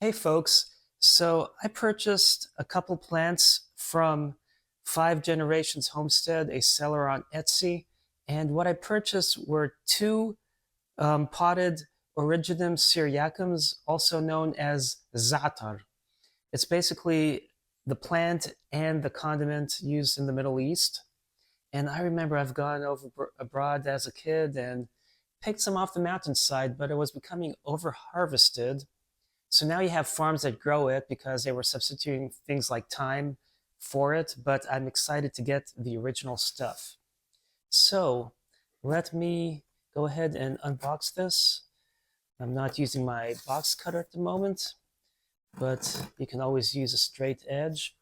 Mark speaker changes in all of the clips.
Speaker 1: Hey folks, so I purchased a couple plants from Five Generations Homestead, a seller on Etsy, and what I purchased were two potted Origanum syriacums, also known as Za'atar. It's basically the plant and the condiment used in the Middle East. And I remember I've gone over abroad as a kid and picked some off the mountainside, but it was becoming over harvested, so now you have farms that grow it because they were substituting things like thyme for it, but I'm excited to get the original stuff. So let me go ahead and unbox this. I'm not using my box cutter at the moment, but you can always use a straight edge,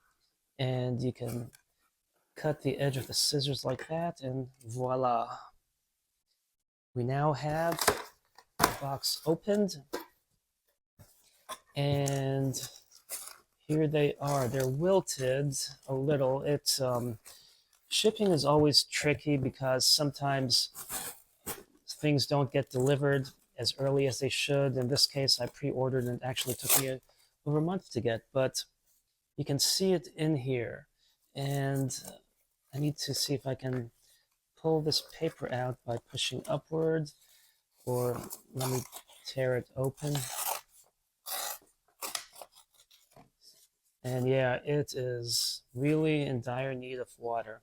Speaker 1: and you can cut the edge with the scissors like that, and voila. We now have the box opened, and here they are. They're wilted a little. It's shipping is always tricky because sometimes things don't get delivered as early as they should. In this case, I pre-ordered and it actually took me over a month to get, but you can see it in here. And I need to see if I can pull this paper out by pushing upward, or let me tear it open. And yeah, it is really in dire need of water.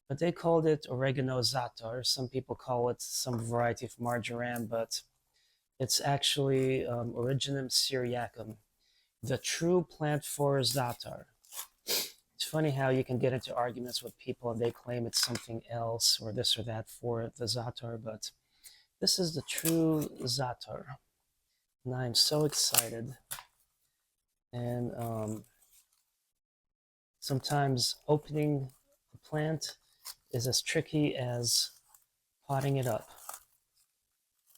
Speaker 1: But they called it oregano za'atar. Some people call it some variety of marjoram, but it's actually Origanum syriacum, the true plant for za'atar. It's funny how you can get into arguments with people and they claim it's something else or this or that for the za'atar, but this is the true za'atar. And I'm so excited. And sometimes opening the plant is as tricky as potting it up.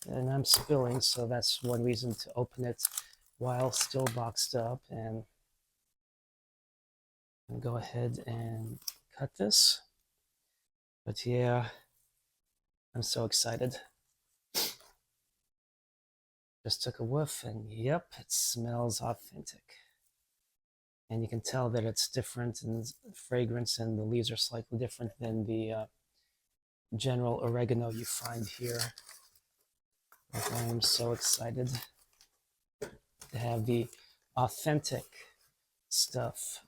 Speaker 1: And I'm spilling, so that's one reason to open it while still boxed up. And go ahead and cut this. But yeah, I'm so excited. Just took a whiff, and yep, it smells authentic. And you can tell that it's different in fragrance, and the leaves are slightly different than the general oregano you find here. But I am so excited to have the authentic stuff.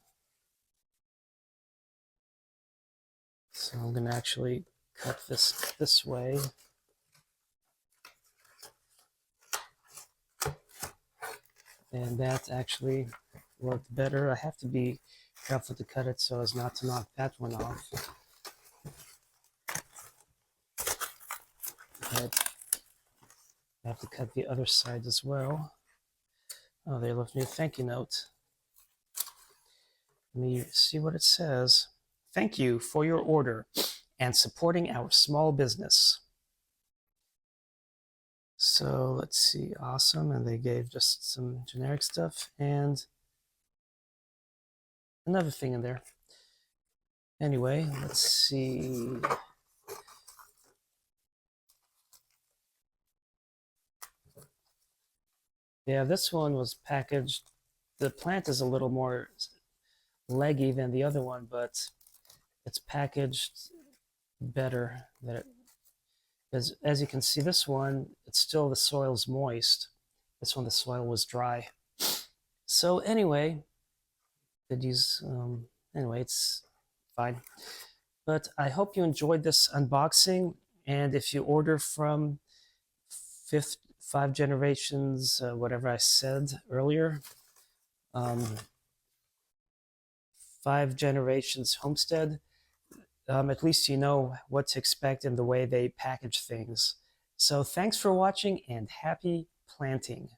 Speaker 1: So I'm going to actually cut this way. And that actually worked better. I have to be careful to cut it so as not to knock that one off. But I have to cut the other side as well. Oh, they left me a thank you note. Let me see what it says. Thank you for your order and supporting our small business. So let's see, awesome. And they gave just some generic stuff and another thing in there. Anyway, let's see. Yeah, this one was packaged. The plant is a little more leggy than the other one, but it's packaged better. Because as you can see, this one, it's still, the soil's moist. This one, the soil was dry. So anyway, anyway, it's fine. But I hope you enjoyed this unboxing, and if you order from Five Generations, whatever I said earlier, Five Generations Homestead, at least you know what to expect in the way they package things. So thanks for watching and happy planting.